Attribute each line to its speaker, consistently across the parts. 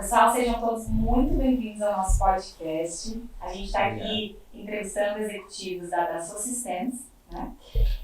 Speaker 1: pessoal, sejam todos muito bem-vindos ao nosso podcast. A gente está aqui entrevistando executivos da Dassault Systems, né?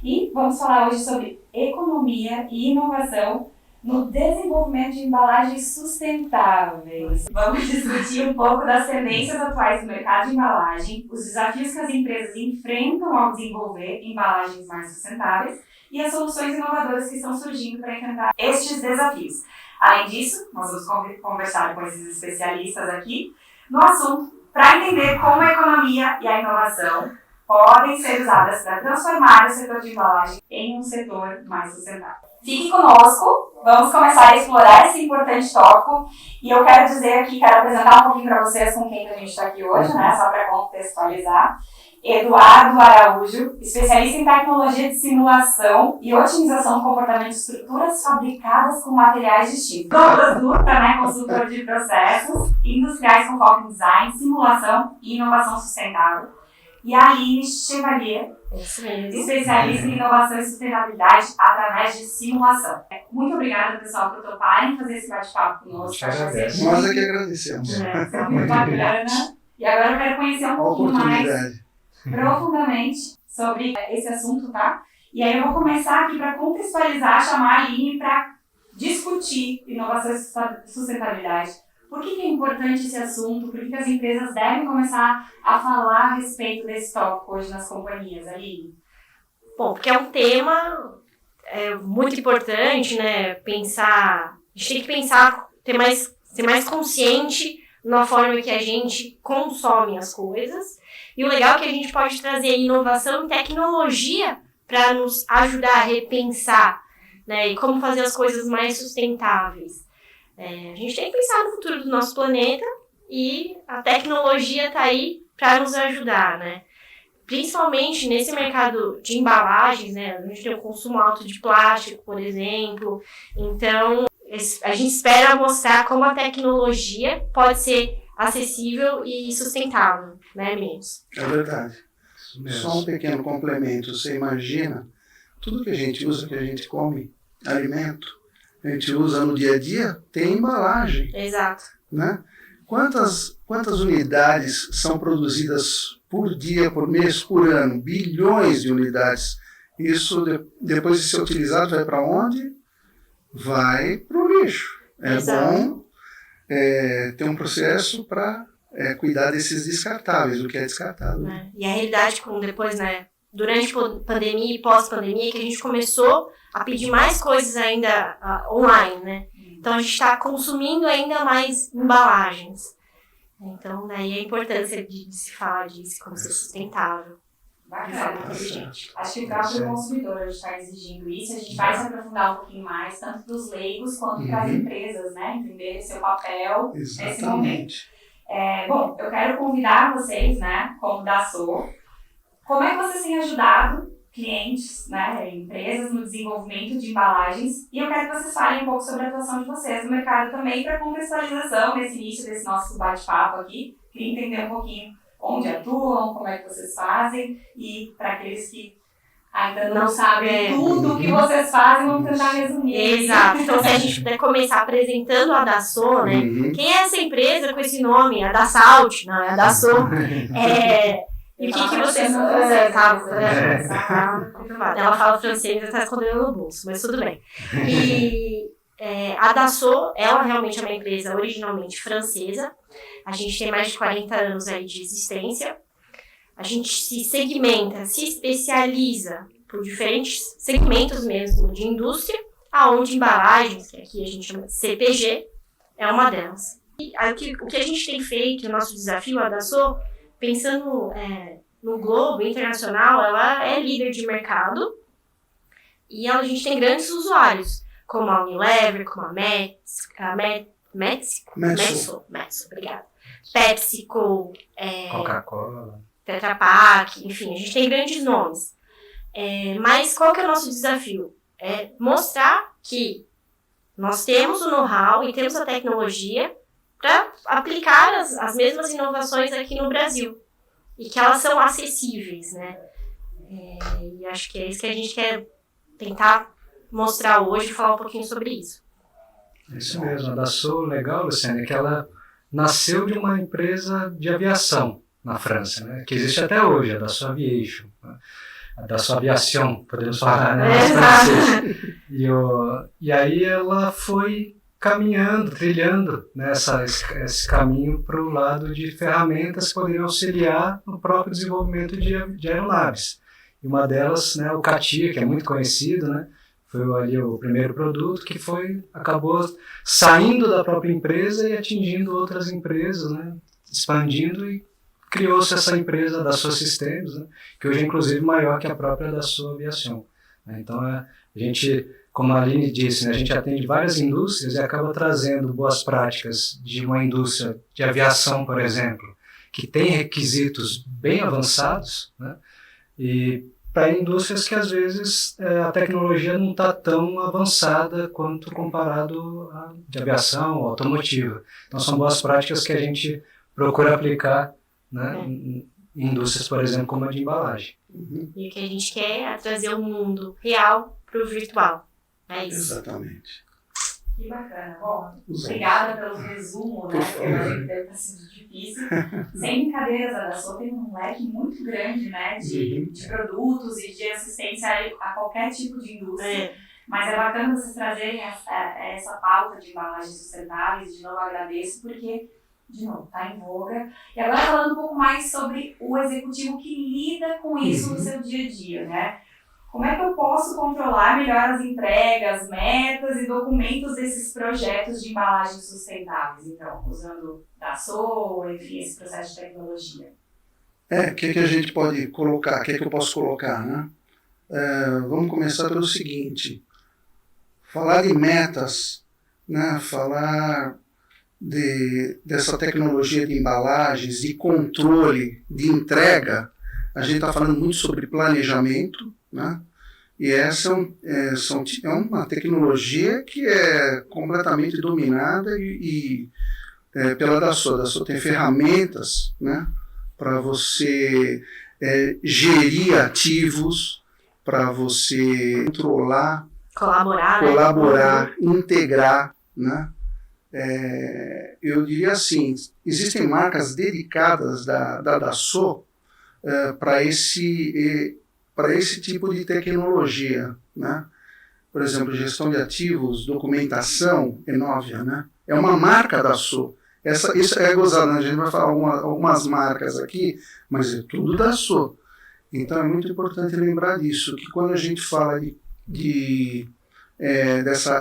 Speaker 1: E vamos falar hoje sobre economia e inovação no desenvolvimento de embalagens sustentáveis. Vamos discutir um pouco das tendências atuais do mercado de embalagem, os desafios que as empresas enfrentam ao desenvolver embalagens mais sustentáveis e as soluções inovadoras que estão surgindo para enfrentar estes desafios. Além disso, nós vamos conversar com esses especialistas aqui no assunto para entender como a economia e a inovação podem ser usadas para transformar o setor de embalagem em um setor mais sustentável. Fique conosco, vamos começar a explorar esse importante tópico e eu quero dizer aqui, quero apresentar um pouquinho para vocês com quem a gente está aqui hoje, né, só para contextualizar. Eduardo Araújo, especialista em tecnologia de simulação e otimização do comportamento de estruturas fabricadas com materiais distintos. Douglas Dutra, né, consultor de processos industriais com foco em design, simulação e inovação sustentável. E a Aline Chevalier, especialista em inovação e sustentabilidade através de simulação. Muito obrigada, pessoal, por toparem fazer esse bate-papo conosco.
Speaker 2: Nós é que agradecemos.
Speaker 1: É muito bacana. E agora eu quero conhecer um pouquinho mais profundamente sobre esse assunto, tá? E aí eu vou começar aqui para contextualizar, chamar a Aline para discutir inovação e sustentabilidade. Por que é importante esse assunto? Por que as empresas devem começar a falar a respeito desse tópico hoje nas companhias, Aline?
Speaker 3: Bom, porque é um tema muito importante, né? A gente tem que pensar, ser mais consciente na forma que a gente consome as coisas. E o legal é que a gente pode trazer inovação e tecnologia para nos ajudar a repensar, né? E como fazer as coisas mais sustentáveis. A gente tem que pensar no futuro do nosso planeta e a tecnologia está aí para nos ajudar, né? Principalmente nesse mercado de embalagens, né? A gente tem um consumo alto de plástico, por exemplo. Então, a gente espera mostrar como a tecnologia pode ser acessível e sustentável, né, meninos?
Speaker 2: É verdade. Só um pequeno complemento. Você imagina, tudo que a gente usa, que a gente come, alimento, a gente usa no dia a dia, tem embalagem.
Speaker 3: Exato.
Speaker 2: Né? Quantas unidades são produzidas por dia, por mês, por ano? Bilhões de unidades. Isso, depois de ser utilizado, vai para onde? Vai para o lixo. É
Speaker 3: Exato.
Speaker 2: Bom ter um processo para cuidar desses descartáveis, o que é descartável.
Speaker 3: E a realidade, depois, né, durante a pandemia e pós-pandemia, que a gente começou a pedir mais coisas ainda online, né? Então a gente está consumindo ainda mais embalagens. Então, daí a importância de se falar disso, como ser sustentável.
Speaker 1: Bacana. Acho que o próprio consumidor está exigindo isso. A gente vai se aprofundar um pouquinho mais, tanto para os leigos quanto para as empresas, né? Entender seu papel nesse momento. Bom, eu quero convidar vocês, né, como Dassault, como é que vocês têm ajudado clientes, né, empresas no desenvolvimento de embalagens, e eu quero que vocês falem um pouco sobre a atuação de vocês no mercado também, para contextualização nesse início desse nosso bate-papo aqui. Queria entender um pouquinho onde atuam, como é que vocês fazem, e para aqueles que ainda não sabem tudo o que vocês fazem, vamos tentar resumir.
Speaker 3: Exato. Então, se a gente puder começar apresentando a Dassault, né? Quem é essa empresa com esse nome? A Dassault? Não, é a Dassault. E o que vocês... Ela fala francês e está escondendo no bolso, mas tudo bem. E a Dassault, ela realmente é uma empresa originalmente francesa. A gente tem mais de 40 anos aí de existência. A gente se segmenta, se especializa por diferentes segmentos mesmo de indústria, aonde embalagens, que aqui a gente chama de CPG, é uma delas. E o que a gente tem feito, o nosso desafio, a Dassault, pensando no globo internacional, ela é líder de mercado e a gente tem grandes usuários, como a Unilever, como a Metso, obrigada. PepsiCo,
Speaker 4: Coca-Cola,
Speaker 3: Tetra Pak, enfim, a gente tem grandes nomes. Mas qual que é o nosso desafio? É mostrar que nós temos o know-how e temos a tecnologia para aplicar as mesmas inovações aqui no Brasil. E que elas são acessíveis, né? E acho que é isso que a gente quer tentar mostrar hoje e falar um pouquinho sobre isso.
Speaker 4: É isso mesmo. A Dassault, legal, Luciana, é que ela nasceu de uma empresa de aviação na França, né, que existe até hoje, a Dassault Aviation, né, a Dassault Aviation, podemos falar, né, francês. E aí ela foi caminhando, trilhando, né, esse caminho para o lado de ferramentas que poderiam auxiliar no próprio desenvolvimento de aeronaves. E uma delas, né, o CATIA, que é muito conhecido, né, foi ali o primeiro produto que acabou saindo da própria empresa e atingindo outras empresas, né, expandindo, e criou-se essa empresa Dassault Systems, né, que hoje é inclusive maior que a própria Dassault Aviation. Então a gente, como a Aline disse, né, a gente atende várias indústrias e acaba trazendo boas práticas de uma indústria de aviação, por exemplo, que tem requisitos bem avançados, né, e para indústrias que às vezes a tecnologia não está tão avançada quanto comparado a de aviação ou automotiva. Então são boas práticas que a gente procura aplicar, né, em indústrias, por exemplo, como a de embalagem.
Speaker 3: E o que a gente quer é trazer o mundo real para o virtual. É isso.
Speaker 2: Exatamente.
Speaker 1: Que bacana. Bom, obrigada pelo resumo, né? Que eu imagino que deve ter sido difícil. Sem brincadeiras, a Dassault tem um leque muito grande, né? De produtos e de assistência a qualquer tipo de indústria. Mas é bacana vocês trazerem essa pauta de embalagens sustentáveis. De novo, agradeço, porque, de novo, está em voga. E agora falando um pouco mais sobre o executivo que lida com isso no seu dia a dia, né? Como é que eu posso controlar melhor as entregas, metas e documentos desses projetos de embalagens sustentáveis? Então, usando Dassault, enfim, esse processo de tecnologia.
Speaker 2: O que a gente pode colocar? O que eu posso colocar, né? Vamos começar pelo seguinte. Falar de metas, né? Falar dessa tecnologia de embalagens, de controle, de entrega. A gente está falando muito sobre planejamento, né? E essa é uma tecnologia que é completamente dominada pela Dassault. A Dassault tem ferramentas, né, para você gerir ativos, para você controlar, colaborar, integrar, né? Eu diria assim, existem marcas dedicadas da Dassault para esse tipo de tecnologia, né? Por exemplo, gestão de ativos, documentação, Enovia, né? É uma marca da Dassault. Isso é gozado, né? A gente vai falar algumas marcas aqui, mas é tudo da Dassault. Então é muito importante lembrar disso, que quando a gente fala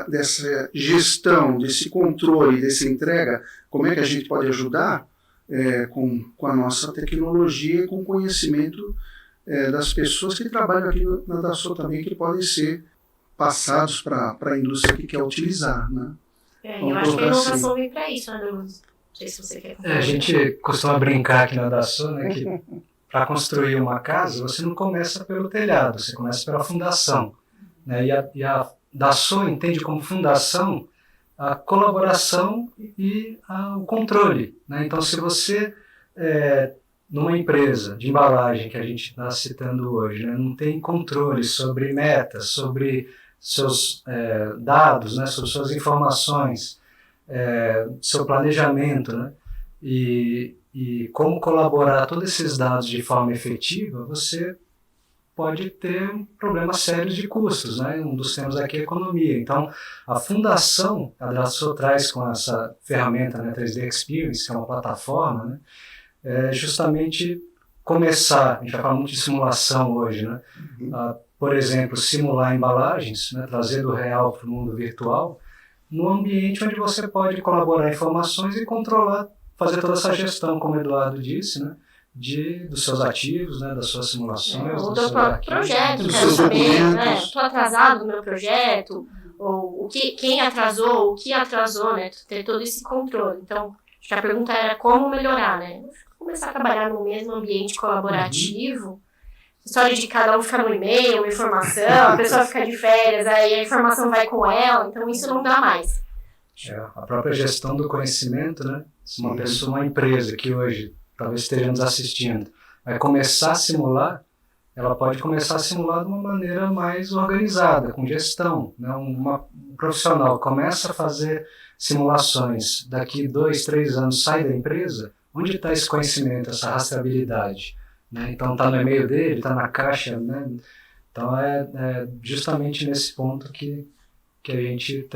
Speaker 2: dessa gestão, desse controle, dessa entrega, como é que a gente pode ajudar com a nossa tecnologia e com o conhecimento das pessoas que trabalham aqui na Dassault também, que podem ser passados para a indústria que quer utilizar, né?
Speaker 3: Eu acho que a inovação vem para isso, né, Douglas? Não sei se você quer falar.
Speaker 4: A gente costuma brincar aqui na Dassault, né, que para construir uma casa, você não começa pelo telhado, você começa pela fundação, né? E a Dassault entende como fundação a colaboração e o controle, né? Então, se você numa empresa de embalagem que a gente está citando hoje, né, não tem controle sobre metas, sobre seus dados, né, sobre suas informações, seu planejamento, né, e como colaborar todos esses dados de forma efetiva, você pode ter problemas sérios de custos, né? Um dos temas aqui é economia. Então, a fundação, a Dassault traz com essa ferramenta, né, 3D Experience, que é uma plataforma, né, justamente começar, a gente vai falar muito de simulação hoje, né? Por exemplo, simular embalagens, né, trazer do real para o mundo virtual, num ambiente onde você pode colaborar informações e controlar, fazer toda essa gestão, como o Eduardo disse, né, dos seus ativos, né, das suas simulações,
Speaker 3: ou
Speaker 4: do
Speaker 3: do
Speaker 4: seu
Speaker 3: próprio projeto,
Speaker 2: dos
Speaker 3: quero
Speaker 2: seus
Speaker 3: saber, né?
Speaker 2: documentos.
Speaker 3: Estou atrasado no meu projeto, ou quem atrasou, o que atrasou, né? Ter todo esse controle. Então, a pergunta era como melhorar, né? Começar a trabalhar no mesmo ambiente colaborativo, história de cada um ficar no e-mail, uma informação, a pessoa fica de férias, aí a informação vai com ela, então isso não dá mais.
Speaker 4: A própria gestão do conhecimento, né? Se uma pessoa, uma empresa que hoje talvez esteja nos assistindo, vai começar a simular, ela pode começar a simular de uma maneira mais organizada, com gestão. Né? Um profissional começa a fazer simulações, daqui 2, 3 anos sai da empresa, onde está esse conhecimento, essa rastreabilidade? Né? Então está no e-mail dele, está na caixa. Né? Então é justamente nesse ponto que a gente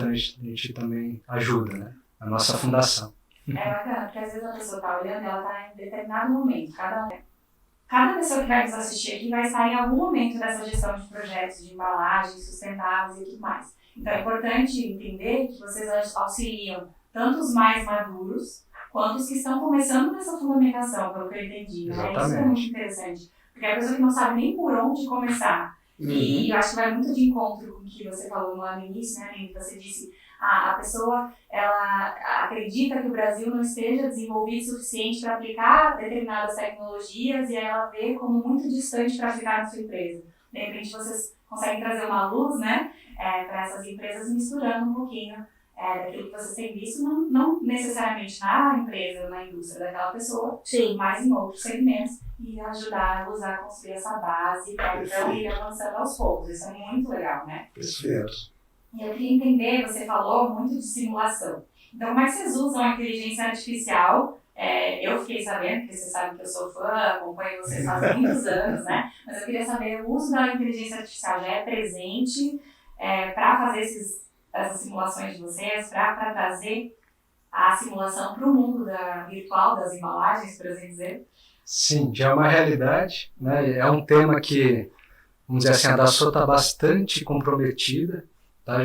Speaker 4: também ajuda, né? A nossa fundação.
Speaker 1: É bacana, porque às vezes a pessoa está olhando e ela está em determinado momento. Cada pessoa que vai nos assistir aqui vai estar em algum momento dessa gestão de projetos de embalagens sustentáveis e tudo mais. Então é importante entender que vocês auxiliam tanto os mais maduros quanto os que estão começando nessa fundamentação, pelo que eu entendi. Né? Isso é muito interessante, porque a pessoa que não sabe nem por onde começar. E eu acho que vai muito de encontro com o que você falou lá no início, né, Aline? Você disse a pessoa ela acredita que o Brasil não esteja desenvolvido o suficiente para aplicar determinadas tecnologias e aí ela vê como muito distante para aplicar na sua empresa. De repente vocês conseguem trazer uma luz, né, para essas empresas, misturando um pouquinho daquilo que vocês têm visto, não necessariamente na empresa, na indústria daquela pessoa,
Speaker 3: Sim.
Speaker 1: mas em outros segmentos, e ajudar-los a construir essa base para então ir avançando aos poucos. Isso é muito legal, né?
Speaker 2: Perfeito.
Speaker 1: E eu queria entender, você falou muito de simulação. Então, como é que vocês usam a inteligência artificial? Eu fiquei sabendo, porque vocês sabem que eu sou fã, acompanho vocês faz muitos anos, né? Mas eu queria saber, o uso da inteligência artificial já é presente para fazer essas simulações de vocês, para trazer a simulação para o mundo virtual das embalagens, por assim dizer?
Speaker 4: Sim, já é uma realidade, né? É um tema que, vamos dizer assim, a DASSO está bastante comprometida, tá?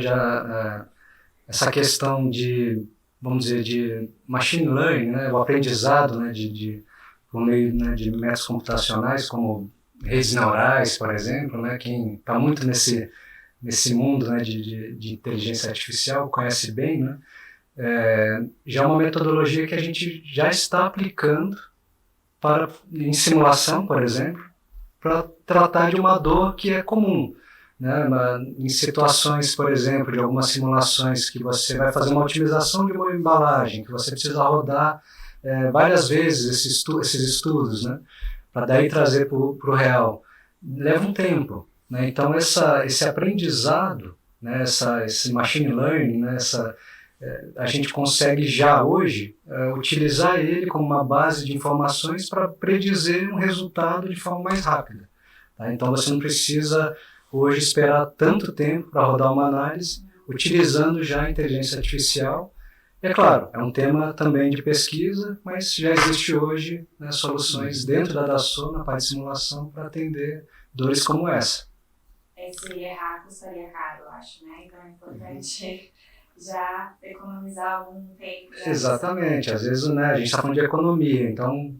Speaker 4: Essa questão de, vamos dizer, de machine learning, né? O aprendizado, né? Por meio, né, de métodos computacionais, como redes neurais, por exemplo, né? Quem está muito nesse mundo, né, de inteligência artificial conhece bem, né? Já é uma metodologia que a gente já está aplicando em simulação, por exemplo, para tratar de uma dor que é comum. Né? Em situações, por exemplo, de algumas simulações que você vai fazer uma otimização de uma embalagem, que você precisa rodar várias vezes esses estudos, né? Para daí trazer para o real. Leva um tempo. Né? Então, esse aprendizado, né? Esse machine learning, né? A gente consegue já hoje utilizar ele como uma base de informações para predizer um resultado de forma mais rápida. Tá? Então você não precisa hoje esperar tanto tempo para rodar uma análise, utilizando já a inteligência artificial. E é claro, é um tema também de pesquisa, mas já existe hoje, né, soluções dentro da DASSO, na parte de simulação, para atender dores como essa.
Speaker 1: Esse errar custaria caro, eu acho, né? Então é importante já economizar algum tempo.
Speaker 4: Exatamente, às vezes, né, a gente está falando de economia, então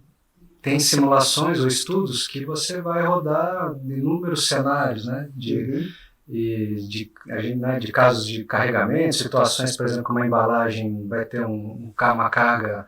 Speaker 4: tem simulações ou estudos que você vai rodar inúmeros cenários, né, de casos de carregamento, situações, por exemplo, como uma embalagem vai ter uma carga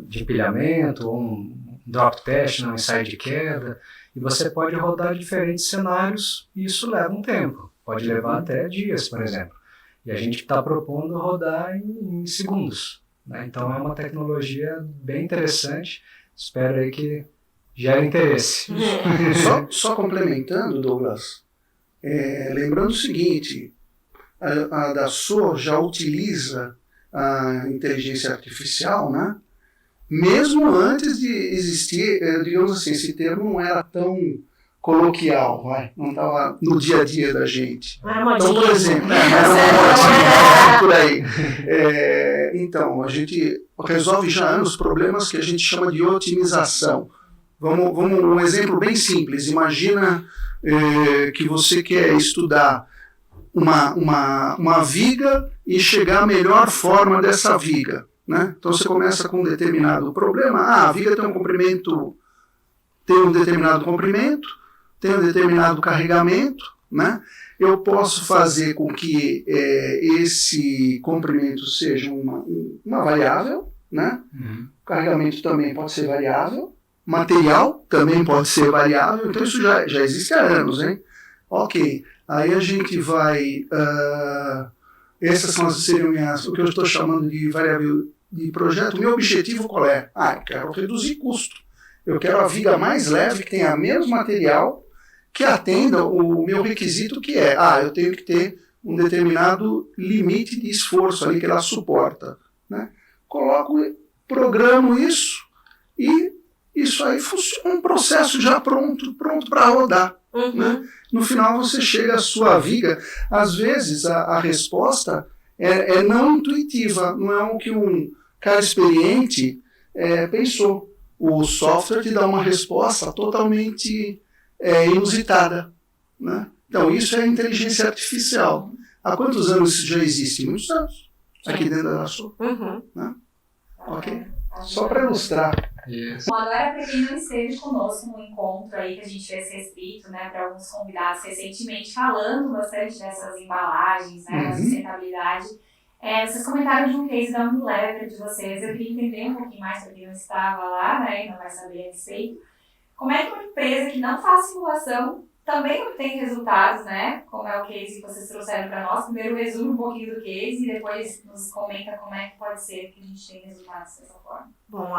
Speaker 4: de empilhamento, ou um drop test, um ensaio de queda, e você pode rodar diferentes cenários e isso leva um tempo, pode levar até dias, por exemplo. E a gente está propondo rodar em segundos. Né? Então é uma tecnologia bem interessante. Espero aí que gere interesse.
Speaker 2: Só complementando, Douglas, lembrando o seguinte, a DASSO já utiliza a inteligência artificial, né? Mesmo antes de existir, digamos assim, esse termo não era tão coloquial, não estava no dia a dia da gente. Então, por exemplo, por aí. Então, a gente resolve já anos problemas que a gente chama de otimização. Vamos um exemplo bem simples. Imagina que você quer estudar uma viga e chegar à melhor forma dessa viga. Né? Então, você começa com um determinado problema. A viga tem um determinado comprimento, tem um determinado carregamento, né? Eu posso fazer com que esse comprimento seja uma variável, né? O carregamento também pode ser variável, material também pode ser variável, então isso já existe há anos, hein? Ok, aí a gente vai... essas seriam o que eu estou chamando de variável de projeto. O meu objetivo qual é? Eu quero reduzir custo. Eu quero a viga mais leve, que tenha menos material que atenda o meu requisito, que é, eu tenho que ter um determinado limite de esforço ali que ela suporta, né? Programo isso e isso aí funciona, um processo já pronto para rodar. Né? No final você chega à sua viga. Às vezes a resposta é não intuitiva, não é o que um cara experiente pensou. O software te dá uma resposta totalmente inusitada. Né? Então isso é inteligência artificial. Há quantos anos isso já existe? Muitos anos. Aqui dentro da Dassault. Né? Ok? Só para ilustrar.
Speaker 4: Yes.
Speaker 1: Bom, agora, para quem não esteve conosco no encontro aí que a gente fez respeito, né, para alguns convidados recentemente, falando bastante dessas embalagens, né, da sustentabilidade, vocês comentaram de um case da Unilever de vocês. Eu queria entender um pouquinho mais, para quem não estava lá, né, e não vai saber a respeito, como é que uma empresa que não faz simulação também obtém resultados, né? Como é o case que vocês trouxeram para nós. Primeiro resume um pouquinho do case e depois nos comenta como é que pode ser que a gente tenha resultados dessa forma.
Speaker 3: Bom,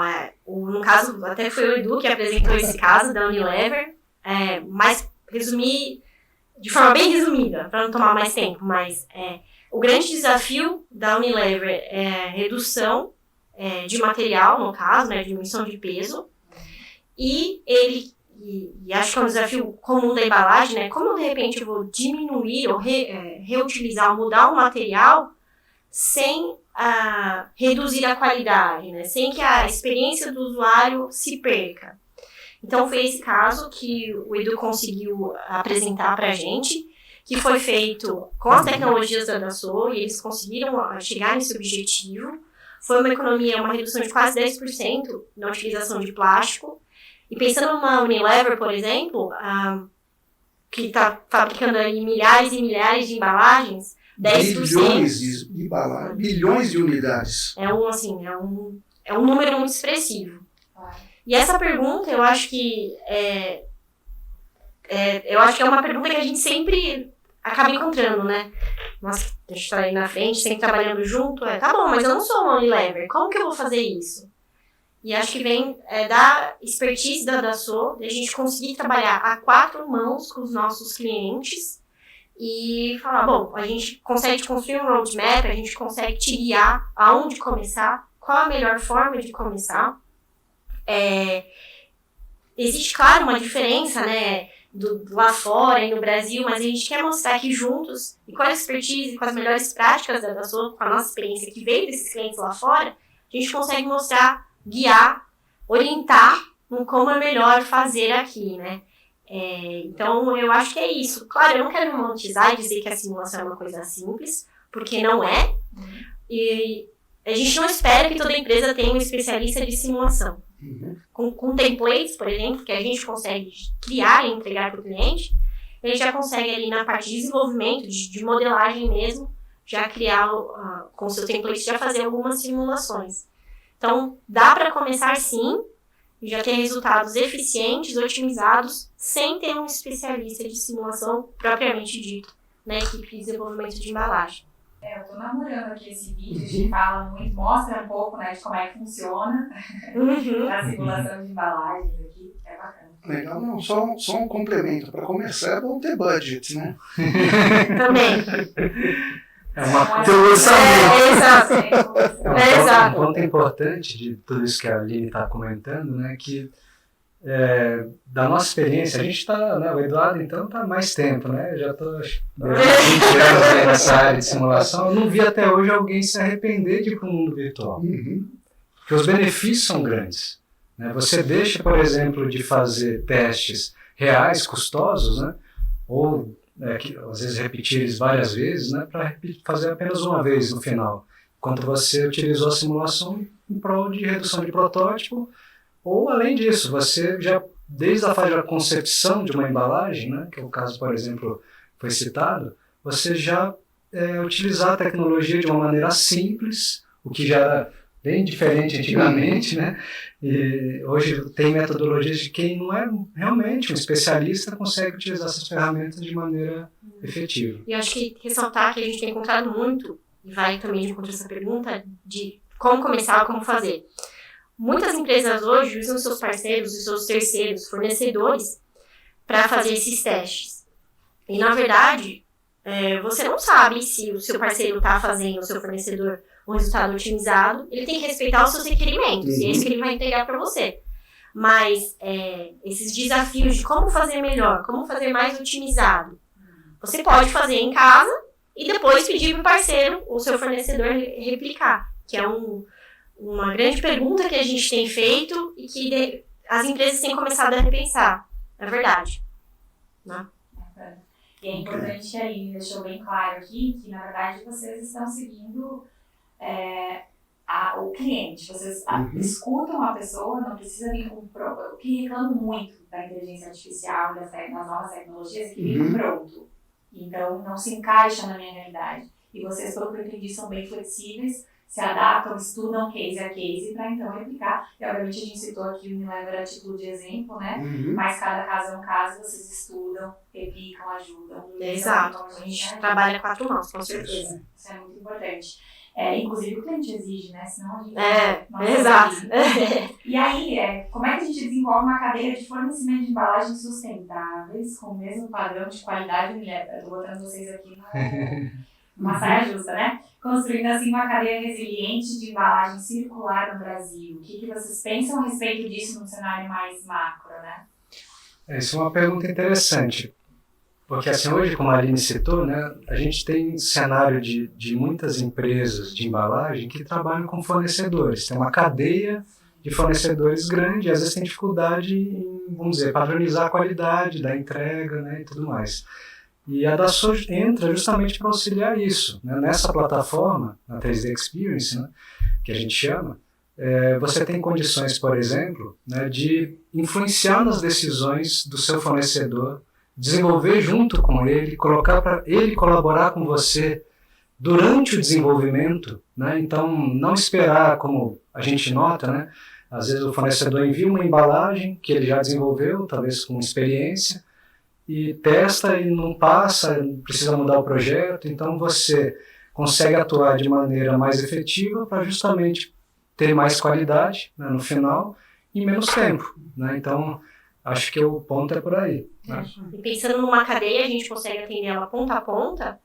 Speaker 3: no caso, até foi o Edu que apresentou esse caso da Unilever, mas resumir de forma bem resumida, para não tomar mais tempo, mas o grande desafio da Unilever é a redução de material, no caso, né, diminuição de peso, e acho que é um desafio comum da embalagem, né? Como de repente eu vou diminuir ou reutilizar ou mudar o material sem reduzir a qualidade, né? Sem que a experiência do usuário se perca. Então foi esse caso que o Edu conseguiu apresentar para a gente, que foi feito com as tecnologias da Dassault e eles conseguiram chegar nesse objetivo. Foi uma economia, uma redução de quase 10% na utilização de plástico. E pensando numa Unilever, por exemplo, que está fabricando aí milhares e milhares de embalagens, 10%...
Speaker 2: Bilhões de embalagens, bilhões de unidades.
Speaker 3: É um número muito expressivo. E essa pergunta, eu acho que é uma pergunta que a gente sempre acaba encontrando, né? Nossa, a gente está aí na frente, sempre trabalhando junto. Tá bom, mas eu não sou uma Unilever, como que eu vou fazer isso? E acho que vem da expertise da Dassault, de a gente conseguir trabalhar a 4 mãos com os nossos clientes e falar, bom, a gente consegue construir um roadmap, a gente consegue te guiar aonde começar, qual a melhor forma de começar. Existe, claro, uma diferença, né, lá fora e no Brasil, mas a gente quer mostrar aqui juntos, e com a expertise, com as melhores práticas da Dassault, com a nossa experiência que veio desses clientes lá fora, a gente consegue mostrar, guiar, orientar em como é melhor fazer aqui, né? Então, eu acho que é isso. Claro, eu não quero romantizar e dizer que a simulação é uma coisa simples, porque não é. E a gente não espera que toda empresa tenha um especialista de simulação. Com templates, por exemplo, que a gente consegue criar e entregar para o cliente, a gente já consegue ali na parte de desenvolvimento, de modelagem mesmo, já criar com o seu template, já fazer algumas simulações. Então, dá para começar sim, e já ter resultados eficientes, otimizados, sem ter um especialista de simulação propriamente dito na equipe de desenvolvimento de embalagem.
Speaker 1: Eu tô namorando aqui esse vídeo, a gente fala muito, mostra um pouco, né, de como é que funciona a simulação de embalagens aqui, é bacana.
Speaker 2: Legal, não, só um complemento. Para começar é bom ter budget, né?
Speaker 3: Também.
Speaker 2: Ter um orçamento.
Speaker 3: Exato.
Speaker 4: Um ponto importante de tudo isso que a Aline está comentando, né, que da nossa experiência, a gente está, né, o Eduardo então está há mais tempo, né, eu já estou 20 anos nessa área de simulação, eu não vi até hoje alguém se arrepender de ir para o mundo virtual, porque os benefícios são grandes, né? Você deixa, por exemplo, de fazer testes reais, custosos, né, ou às vezes repetir eles várias vezes, né, para fazer apenas uma vez no final, enquanto você utilizou a simulação em prol de redução de protótipo, ou além disso, você já, desde a fase da concepção de uma embalagem, né, que é o caso, por exemplo, foi citado, você já utilizar a tecnologia de uma maneira simples, o que já era bem diferente antigamente, né? E hoje tem metodologias de quem não é realmente um especialista consegue utilizar essas ferramentas de maneira efetiva.
Speaker 3: E acho que ressaltar que a gente tem encontrado muito, e vai também de encontro essa pergunta, de como começar, como fazer. Muitas empresas hoje usam seus parceiros, os seus terceiros, fornecedores, para fazer esses testes. E, na verdade, você não sabe se o seu parceiro está fazendo, o seu fornecedor, um resultado otimizado, ele tem que respeitar os seus requerimentos, e é isso que ele vai entregar para você. Mas esses desafios de como fazer melhor, como fazer mais otimizado, você pode fazer em casa e depois pedir para o parceiro, o seu fornecedor, replicar, que é uma grande pergunta que a gente tem feito e que as empresas têm começado a repensar. É verdade. Né?
Speaker 1: E é importante que a Aline deixou bem claro aqui que, na verdade, vocês estão seguindo o cliente. Vocês escutam a pessoa, não precisa vir com o que reclamo muito da inteligência artificial, das novas tecnologias, que vem pronto. Então, não se encaixa na minha realidade. E vocês, pelo que eu entendi, são bem flexíveis, se adaptam, estudam case a case para então replicar. E, obviamente, a gente citou aqui o Unilever a título de exemplo, né? Mas cada caso é um caso, vocês estudam, replicam, ajudam.
Speaker 3: Exato.
Speaker 1: Então,
Speaker 3: a gente trabalha 4 mãos, com certeza.
Speaker 1: Isso é muito importante. Inclusive, o cliente exige, né? Senão a gente não
Speaker 3: exato.
Speaker 1: E aí, como é que a gente desenvolve uma cadeia de fornecimento de embalagens sustentáveis com o mesmo padrão de qualidade Unilever? Eu estou botando vocês aqui numa saia justa, né? Construindo assim uma cadeia resiliente de embalagem circular no Brasil. O que vocês pensam a respeito disso num cenário mais macro, né?
Speaker 4: Isso é uma pergunta interessante, porque assim, hoje, como a Aline citou, né, a gente tem cenário de muitas empresas de embalagem que trabalham com fornecedores, tem uma cadeia de fornecedores grande e às vezes tem dificuldade em, vamos dizer, padronizar a qualidade da entrega, né, e tudo mais. E a Dassault entra justamente para auxiliar isso. Né? Nessa plataforma, na 3D Experience, né, que a gente chama, você tem condições, por exemplo, né, de influenciar nas decisões do seu fornecedor, desenvolver junto com ele, colocar para ele colaborar com você durante o desenvolvimento. Né? Então, não esperar, como a gente nota, né? Às vezes o fornecedor envia uma embalagem que ele já desenvolveu, talvez com experiência, e testa e não passa, precisa mudar o projeto, então você consegue atuar de maneira mais efetiva para justamente ter mais qualidade, né, no final e menos tempo. Né? Então, acho que o ponto é por aí. Né?
Speaker 3: E pensando numa cadeia, a gente consegue atender ela ponta a ponta,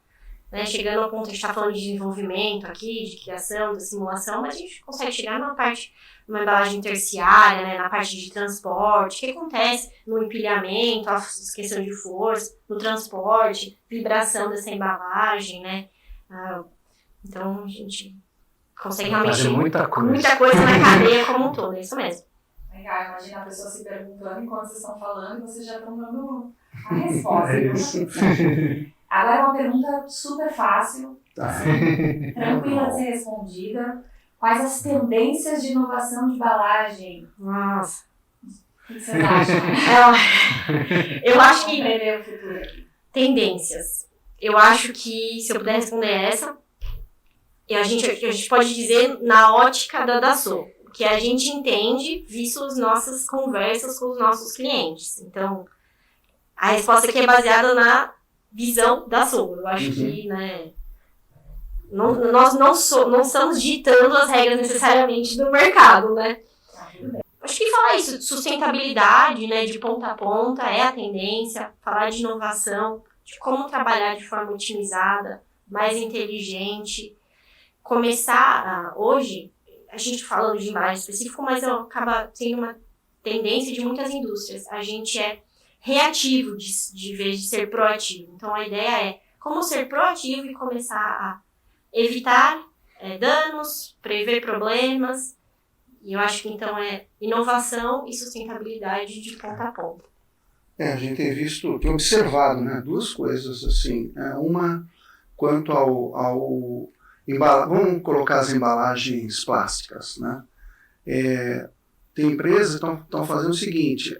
Speaker 3: né, chegando ao ponto, a gente está falando de desenvolvimento aqui, de criação, de simulação, mas a gente consegue chegar numa parte, numa embalagem terciária, né, na parte de transporte, o que acontece no empilhamento, a questão de força, no transporte, vibração dessa embalagem, né, então a gente consegue realmente
Speaker 4: fazer muita
Speaker 3: coisa na cadeia como um todo, é isso mesmo.
Speaker 1: Legal, imagina a pessoa se perguntando enquanto vocês estão falando e vocês já estão dando a resposta. Agora uma pergunta super fácil, tranquila de ser respondida. Quais as tendências de inovação de embalagem?
Speaker 3: Nossa.
Speaker 1: O que vocês acham?
Speaker 3: Eu acho que...
Speaker 1: prever o futuro aqui.
Speaker 3: Tendências. Eu acho que, se eu puder responder essa, a gente pode dizer na ótica da Dassault, que a gente entende, visto as nossas conversas com os nossos clientes. Então, a resposta aqui é baseada na visão da Dassault. Eu acho que, né, nós não estamos ditando as regras necessariamente do mercado, né? Acho que falar isso de sustentabilidade, né, de ponta a ponta é a tendência, falar de inovação, de como trabalhar de forma otimizada, mais inteligente, começar hoje, a gente falando de embalagem específico, mas acaba sendo uma tendência de muitas indústrias. A gente é reativo de vez de ser proativo. Então, a ideia é como ser proativo e começar a evitar danos, prever problemas. E eu acho que, então, é inovação e sustentabilidade de ponta a ponta.
Speaker 2: A gente tem observado, né, duas coisas, assim. Uma, quanto ao vamos colocar as embalagens plásticas, né? Tem empresas que estão fazendo o seguinte: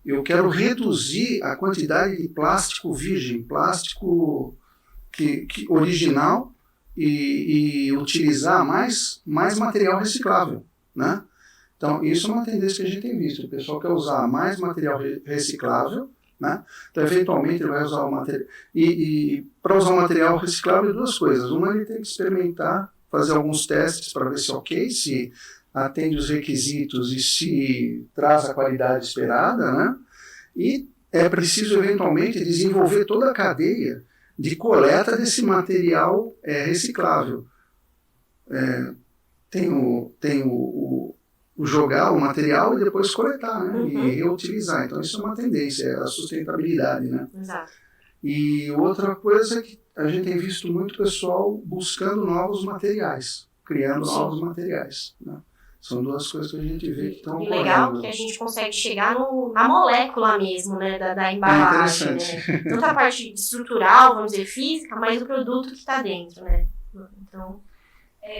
Speaker 2: eu quero reduzir a quantidade de plástico virgem, plástico original, e utilizar mais material reciclável, né? Então, isso é uma tendência que a gente tem visto. O pessoal quer usar mais material reciclável, né? Então, eventualmente, ele vai usar o material. E para usar o material reciclável, duas coisas. Uma, ele tem que experimentar, fazer alguns testes para ver se é ok, se atende os requisitos e se traz a qualidade esperada, né? E é preciso, eventualmente, desenvolver toda a cadeia de coleta desse material reciclável. Tem o jogar o material e depois coletar, né? E reutilizar. Então, isso é uma tendência, é a sustentabilidade, né?
Speaker 3: Exato.
Speaker 2: E outra coisa é que a gente tem visto muito pessoal buscando novos materiais, criando novos materiais, né? São duas coisas que a gente vê que estão ocorrendo.
Speaker 3: E legal que a gente consegue chegar na molécula mesmo, né, da embalagem, né? Tanto a parte estrutural, vamos dizer, física, mas o produto que está dentro, né? Então...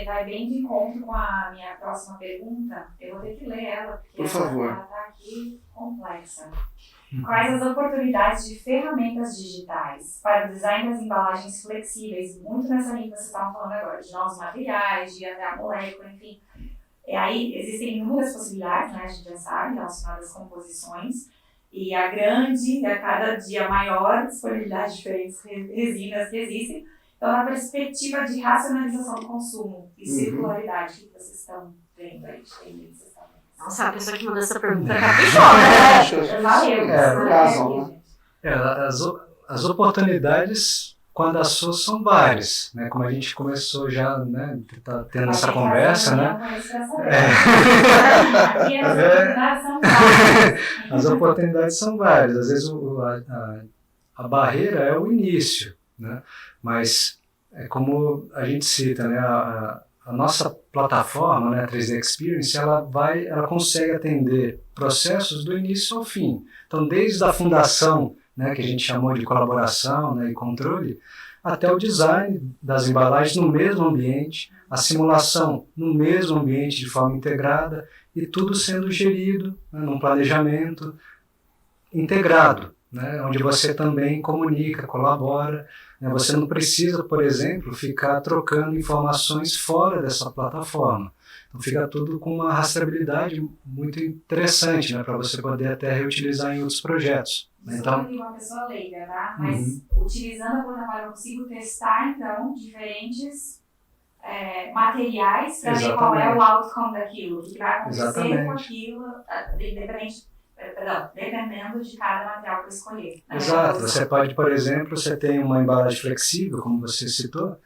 Speaker 1: vai bem de encontro com a minha próxima pergunta. Eu vou ter que ler ela, porque
Speaker 2: por favor,
Speaker 1: ela está aqui complexa. Quais as oportunidades de ferramentas digitais para o design das embalagens flexíveis, muito nessa linha que você estava falando agora, de novos materiais, de até a molécula, enfim. Aí existem inúmeras possibilidades, né, a gente já sabe, relacionadas às composições, e a cada dia maior disponibilidade de diferentes resinas que existem. Então, na perspectiva de racionalização do consumo e circularidade, o que vocês estão vendo aí?
Speaker 3: Nossa, a pessoa que mandou essa pergunta caprichou, né?
Speaker 1: Valeu.
Speaker 4: As oportunidades, quando as suas são várias, né? Como a gente começou já, né? Tá tendo essa conversa, né? As oportunidades são várias. Às vezes a barreira é o início, né? Mas é como a gente cita, né? A nossa plataforma, né, a 3D Experience, ela consegue atender processos do início ao fim. Então, desde a fundação, né, que a gente chamou de colaboração, né, e controle, até o design das embalagens no mesmo ambiente, a simulação no mesmo ambiente de forma integrada e tudo sendo gerido, né, num planejamento integrado, né, onde você também comunica, colabora. Você não precisa, por exemplo, ficar trocando informações fora dessa plataforma. Então fica tudo com uma rastreabilidade muito interessante, né, para você poder até reutilizar em outros projetos.
Speaker 1: Então, eu uma pessoa leiga, tá? Mas utilizando a plataforma eu consigo testar, então, diferentes materiais para ver qual é o outcome daquilo, o que vai acontecer com aquilo, dependendo de cada material para escolher.
Speaker 4: Exato. Você pode, por exemplo, você tem uma embalagem flexível, como você citou,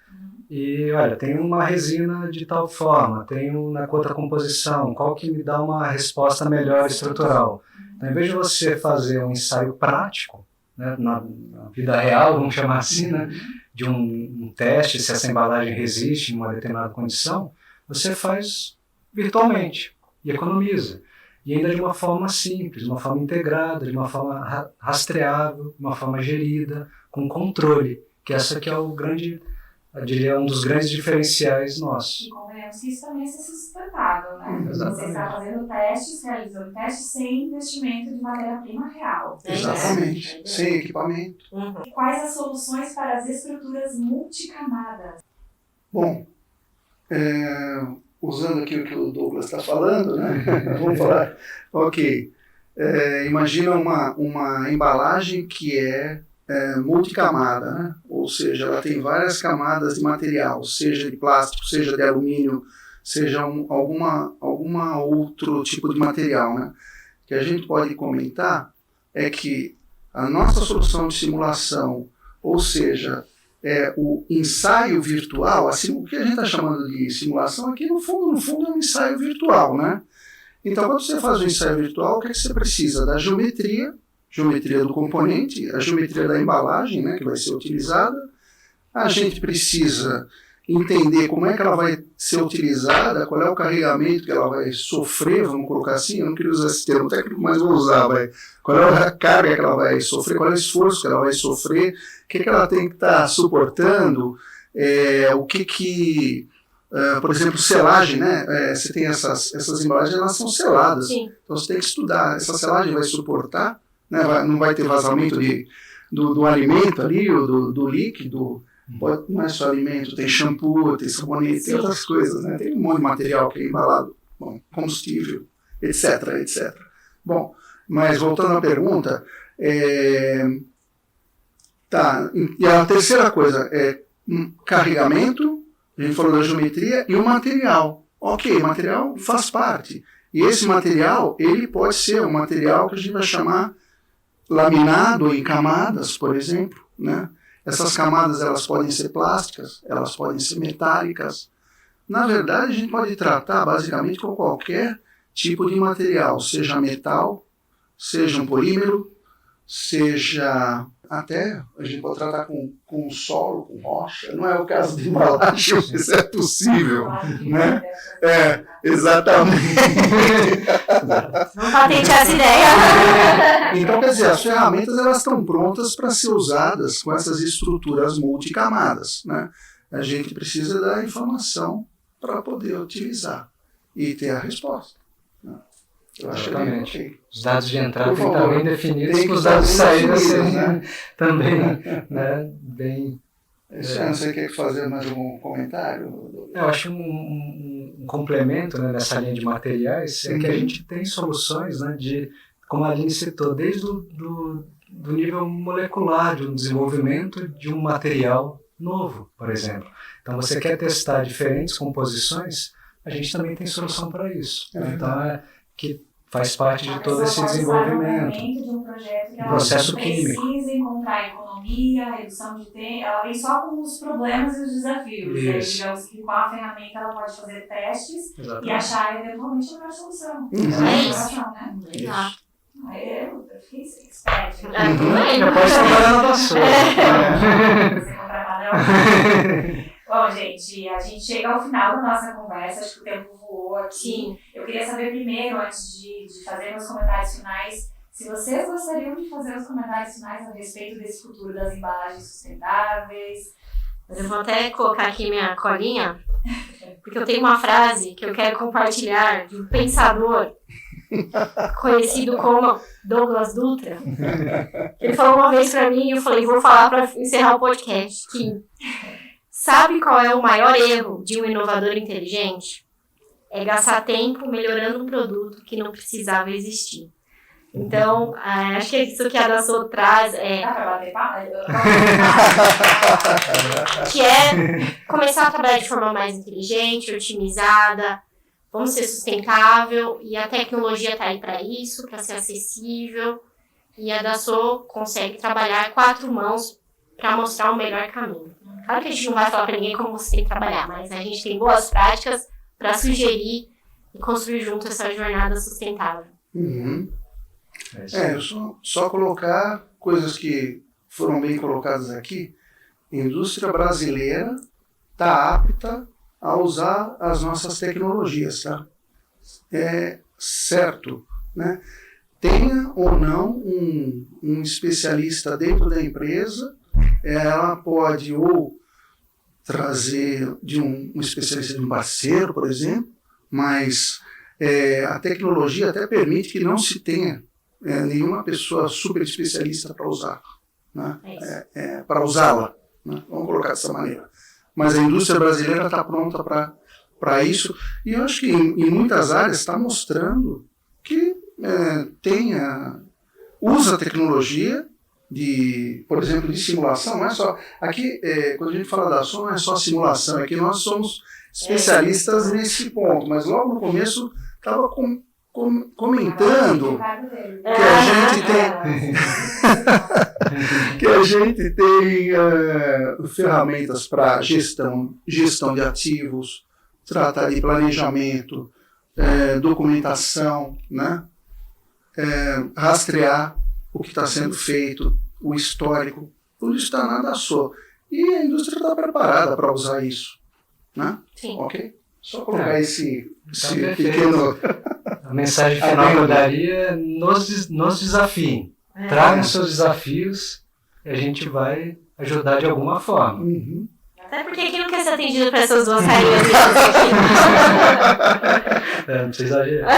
Speaker 4: e olha, tem uma resina de tal forma, tem na outra composição, qual que me dá uma resposta melhor estrutural. Então, em vez de você fazer um ensaio prático, né, na vida real, vamos chamar assim, né, de um teste se essa embalagem resiste em uma determinada condição, você faz virtualmente e economiza. E ainda de uma forma simples, de uma forma integrada, de uma forma rastreável, de uma forma gerida, com controle, que essa que é o grande, eu diria, um dos grandes diferenciais nossos.
Speaker 1: E convenhamos que isso também é sustentável, né?
Speaker 4: Exatamente.
Speaker 1: Você está fazendo testes, realizando testes sem investimento de matéria-prima real.
Speaker 2: Exatamente, sem equipamento.
Speaker 1: Quais as soluções para as estruturas multicamadas?
Speaker 2: Bom, usando aqui o que o Douglas está falando, né? Vamos falar. Ok. Imagina uma embalagem que é multicamada, né? Ou seja, ela tem várias camadas de material, seja de plástico, seja de alumínio, seja alguma outro tipo de material, né? Que a gente pode comentar é que a nossa solução de simulação, ou seja, o ensaio virtual, assim, o que a gente está chamando de simulação aqui, no fundo é um ensaio virtual, né? Então, quando você faz um ensaio virtual, o que você precisa? Da geometria do componente, a geometria da embalagem, né, que vai ser utilizada. A gente precisa entender como é que ela vai ser utilizada, qual é o carregamento que ela vai sofrer, vamos colocar assim, eu não queria usar esse termo técnico, mas vou usar, qual é a carga que ela vai sofrer, qual é o esforço que ela vai sofrer, o que ela tem que estar suportando, por exemplo, selagem, né? Você tem essas embalagens, elas são seladas.
Speaker 3: Sim.
Speaker 2: Então você tem que estudar, essa selagem vai suportar, né? Não vai ter vazamento do alimento ali, do líquido. Não é só alimento, tem shampoo, tem sabonete, tem outras coisas, né? Tem um monte de material que é embalado, combustível, etc. Bom, mas voltando à pergunta, e a terceira coisa é carregamento, a gente falou da geometria, e o material. Ok, o material faz parte. E esse material, ele pode ser um material que a gente vai chamar laminado em camadas, por exemplo, né? Essas camadas elas podem ser plásticas, elas podem ser metálicas. Na verdade, a gente pode tratar basicamente com qualquer tipo de material, seja metal, seja um polímero, seja até a gente pode tratar com solo, com rocha. Não é o caso de embalagem, mas é possível, né? Exatamente.
Speaker 3: Vamos patentear essa ideia.
Speaker 2: Então, quer dizer, as ferramentas elas estão prontas para ser usadas com essas estruturas multicamadas, né? A gente precisa da informação para poder utilizar e ter a resposta, né? Eu acho que é okay.
Speaker 4: Os dados de entrada têm que estar bem definidos, os dados de saída serem também, né, bem...
Speaker 2: Você quer fazer mais algum comentário?
Speaker 4: Eu acho um complemento, né, nessa linha de materiais é que a gente tem soluções, né, de, como a Aline citou, desde do nível molecular, de um desenvolvimento de um material novo, por exemplo. Então, você quer testar diferentes composições, a gente também tem solução para isso. Então, que faz parte de todo esse desenvolvimento.
Speaker 1: De um projeto que
Speaker 4: processo
Speaker 1: ela
Speaker 4: químico.
Speaker 1: Precisa encontrar economia, redução de tempo, ela vem só com os problemas e os desafios. Aí, digamos que com a ferramenta ela pode fazer testes. Exatamente. E achar eventualmente a melhor solução.
Speaker 3: É isso.
Speaker 1: Né?
Speaker 3: Exato.
Speaker 1: Eu fiquei expert.
Speaker 4: Já pode trabalhar na sua.
Speaker 1: Você contratar. Bom, gente, a gente chega ao final da nossa conversa, acho que o tempo voou aqui.
Speaker 3: Sim.
Speaker 1: Eu queria saber primeiro, antes de fazer meus comentários finais, se vocês gostariam de fazer os comentários finais a respeito desse futuro das embalagens sustentáveis.
Speaker 3: Eu vou até colocar aqui minha colinha, porque eu tenho uma frase que eu quero compartilhar de um pensador conhecido como Douglas Dutra. Ele falou uma vez pra mim e eu falei, vou falar pra encerrar o podcast, que sabe qual é o maior erro de um inovador inteligente? É gastar tempo melhorando um produto que não precisava existir. Então, acho que isso que a Dassault traz é...
Speaker 1: Dá pra bater palma?
Speaker 3: Que é começar a trabalhar de forma mais inteligente, otimizada, vamos ser sustentável, e a tecnologia está aí para isso, para ser acessível, e a Dassault consegue trabalhar 4 mãos para mostrar o melhor caminho. Claro que a gente não vai falar para ninguém como você tem que trabalhar, mas a gente tem boas práticas para sugerir e construir junto essa jornada sustentável.
Speaker 2: Uhum. Só colocar coisas que foram bem colocadas aqui. A indústria brasileira está apta a usar as nossas tecnologias, tá? É certo, né? Tenha ou não um especialista dentro da empresa, ela pode ou trazer de um especialista de um parceiro, por exemplo, mas a tecnologia até permite que não se tenha nenhuma pessoa super especialista para usar, né? Para usá-la, né? Vamos colocar dessa maneira. Mas a indústria brasileira está pronta para isso, e eu acho que em muitas áreas está mostrando que usa a tecnologia por exemplo, de simulação. Não é só aqui, quando a gente fala da ação, não é só simulação, é que nós somos especialistas nesse ponto, mas logo no começo estava comentando que a gente tem ferramentas para gestão de ativos, trata de planejamento, documentação, né? Rastrear o que está sendo feito, o histórico, tudo isso está na Dassault. E a indústria está preparada para usar isso, né?
Speaker 3: Sim.
Speaker 2: Ok? Só colocar esse
Speaker 4: pequeno... A mensagem final que eu daria é nos desafiem. Tragam seus desafios e a gente vai ajudar de alguma forma.
Speaker 2: Uhum.
Speaker 3: Até porque quem não quer ser atendido por essas duas carinhas aqui?
Speaker 4: Não precisa exagerar.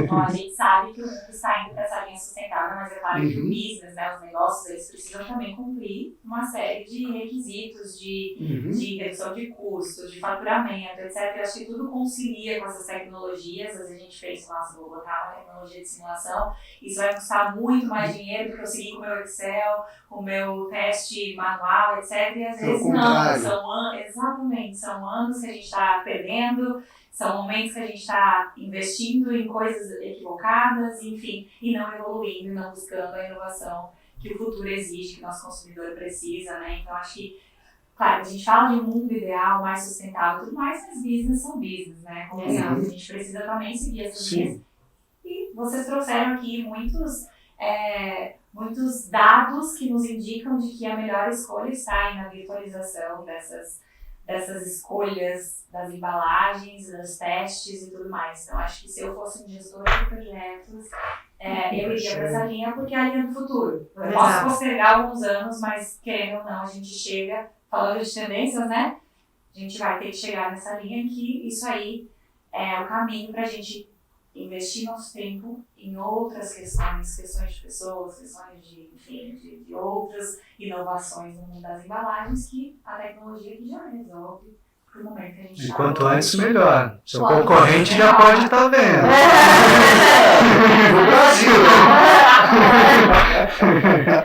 Speaker 1: Bom, a gente sabe que o mundo está indo para essa linha sustentável, mas é claro que o business, né, os negócios, eles precisam também cumprir uma série de requisitos de redução de custos, de faturamento, etc. Eu acho que tudo concilia com essas tecnologias. Às vezes a gente pensa, nossa, vou botar uma tecnologia de simulação, isso vai custar muito mais dinheiro do que eu seguir com o meu Excel, com o meu teste manual, etc. E às vezes não, exatamente, são anos que a gente está perdendo. são momentos que a gente está investindo em coisas equivocadas, enfim, e não evoluindo, e não buscando a inovação que o futuro exige, que o nosso consumidor precisa, né? Então, acho que, claro, a gente fala de um mundo ideal, mais sustentável e tudo mais, mas business são business, né? Como a gente precisa também seguir essas linhas. E vocês trouxeram aqui muitos dados que nos indicam de que a melhor escolha está aí na virtualização dessas escolhas das embalagens, dos testes e tudo mais. Então, acho que se eu fosse um gestor de projetos, eu iria para essa linha, porque é a linha do futuro. Eu posso postergar alguns anos, mas querendo ou não, a gente chega, falando de tendências, né? A gente vai ter que chegar nessa linha que isso aí é o caminho para a gente investir nosso tempo em outras questões de pessoas, questões de outras inovações no mundo das embalagens que a tecnologia que já resolve pro momento que a gente
Speaker 4: E quanto antes, melhor. Seu concorrente já pode estar vendo.
Speaker 2: No Brasil.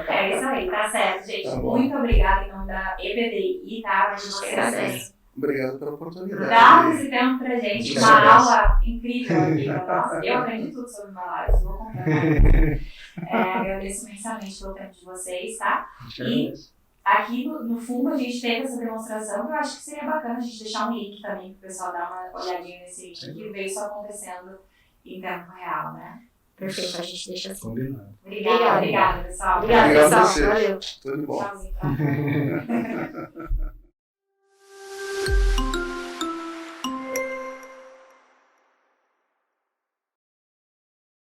Speaker 1: É isso aí, tá certo, gente.
Speaker 2: Tá bom.
Speaker 1: Muito obrigada em nome da EBDI, tá? De vocês.
Speaker 2: Obrigado pela oportunidade.
Speaker 1: Dá esse tempo pra gente,
Speaker 2: Muito
Speaker 1: uma
Speaker 2: obrigado.
Speaker 1: aula incrível aqui pra nós. Eu aprendi tudo sobre embalagens, vou contar mais. Agradeço imensamente pelo tempo de vocês, tá? E aqui no fundo a gente teve essa demonstração que eu acho que seria bacana a gente deixar um link também para o pessoal dar uma olhadinha nesse link que veio isso acontecendo em tempo real, né?
Speaker 3: Perfeito, a gente deixa assim.
Speaker 4: Combinado.
Speaker 1: Obrigada, pessoal.
Speaker 3: Obrigada,
Speaker 2: Obrigado a
Speaker 3: pessoal.
Speaker 2: vocês.
Speaker 3: Valeu.
Speaker 2: Tudo bom.
Speaker 1: Tchauzinho.